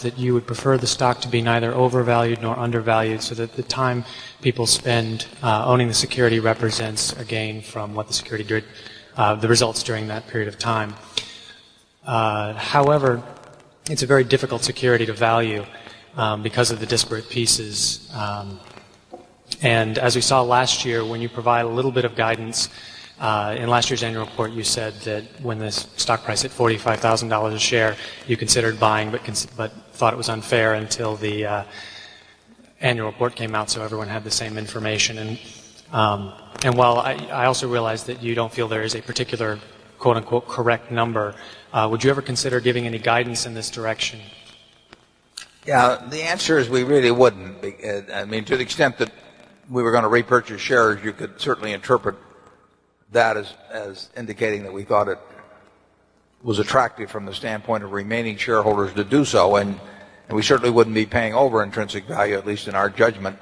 that you would prefer the stock to be neither overvalued nor undervalued, so that the time people spend owning the security represents a gain from what the security did, the results during that period of time. However, it's a very difficult security to value because of the disparate pieces. And as we saw last year, when you provide a little bit of guidance, in last year's annual report, you said that when the stock price hit $45,000 a share, you considered buying, but thought it was unfair until the annual report came out, so everyone had the same information. And while I also realize that you don't feel there is a particular quote-unquote correct number, would you ever consider giving any guidance in this direction? Yeah, the answer is we really wouldn't. I mean, to the extent that we were going to repurchase shares, you could certainly interpret that as indicating that we thought it was attractive from the standpoint of remaining shareholders to do so, and we certainly wouldn't be paying over intrinsic value, at least in our judgment,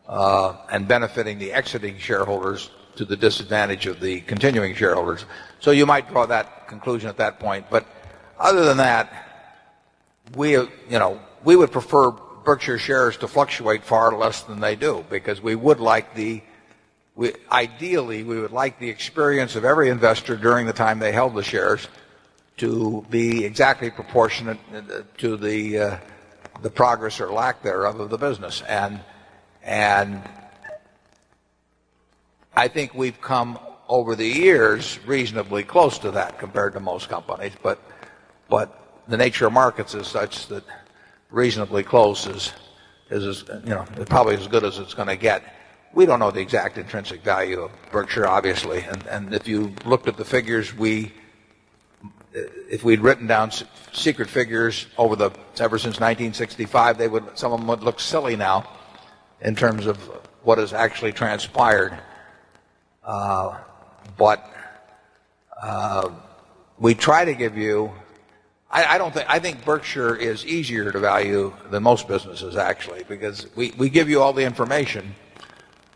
and benefiting the exiting shareholders to the disadvantage of the continuing shareholders. So you might draw that conclusion at that point. But other than that, we would prefer Berkshire shares to fluctuate far less than they do, because we would like ideally, we would like the experience of every investor during the time they held the shares to be exactly proportionate to the progress or lack thereof of the business. And I think we've come over the years reasonably close to that compared to most companies, but the nature of markets is such that reasonably close is probably as good as it's going to get. We don't know the exact intrinsic value of Berkshire, obviously, and if you looked at the figures, if we'd written down secret figures ever since 1965, some of them would look silly now in terms of what has actually transpired. But we try to give you. I think Berkshire is easier to value than most businesses, actually, because we give you all the information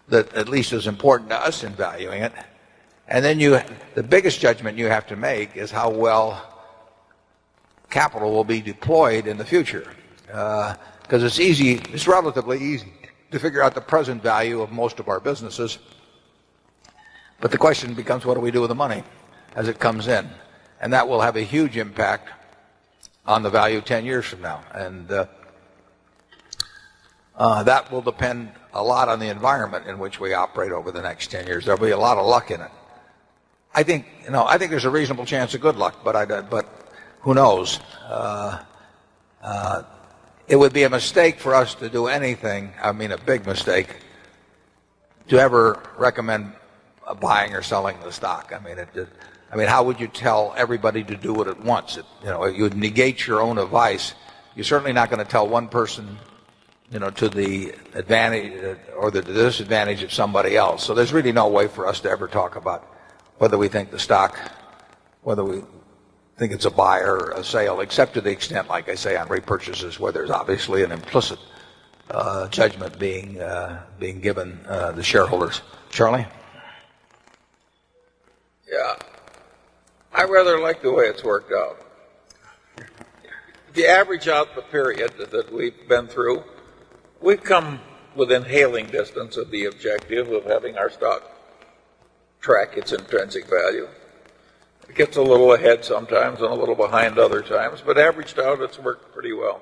that at least is important to us in valuing it. And then the biggest judgment you have to make is how well capital will be deployed in the future. Because it's relatively easy to figure out the present value of most of our businesses. But the question becomes, what do we do with the money as it comes in? And that will have a huge impact on the value 10 years from now. And that will depend a lot on the environment in which we operate over the next 10 years. There'll be a lot of luck in it. I think there's a reasonable chance of good luck, but who knows? It would be a mistake for us to do anything, a big mistake, to ever recommend buying or selling the stock. How would you tell everybody to do it at once? You would negate your own advice. You're certainly not going to tell one person, to the advantage or the disadvantage of somebody else. So there's really no way for us to ever talk about whether we think the stock, whether we think it's a buy or a sale, except to the extent, like I say, on repurchases, where there's obviously an implicit judgment being given the shareholders. Charlie? Yeah. I rather like the way it's worked out. If you average out the period that we've been through, we've come within hailing distance of the objective of having our stock track its intrinsic value. It gets a little ahead sometimes and a little behind other times, but averaged out, it's worked pretty well.